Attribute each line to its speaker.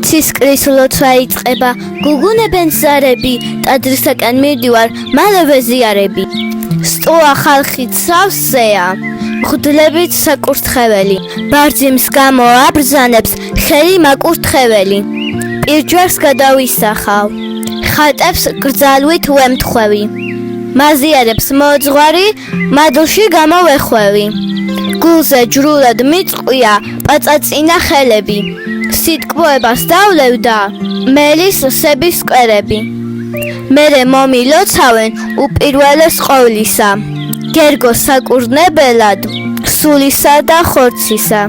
Speaker 1: ცისკრის ლოცვა იწყება, გუგუნებენ ზარები, ტაძრისაკენ მივდივარ, მალევე ზიარები. სტოა ხალხით სავსეა, მღვდლებით საკურთხეველი, ბარძიმს გამო აბრძანებს, ხელი მაკურთხეველი. პირჯვარს გადავისახავ, ხატებს გრძალვით ვემთხვევი. მაზიარებს მოძღვარი, მადლში გამოვეხვევი. გულზე ჯრულად მიწყვია პაწაწინა ხელები. სიტყვოებას დავლევდა მელის სების მკერები. მერე მომილოცავენ უპირველეს ყოვლისა, გერგო საკურნებელად, სულისა და ხორცისა.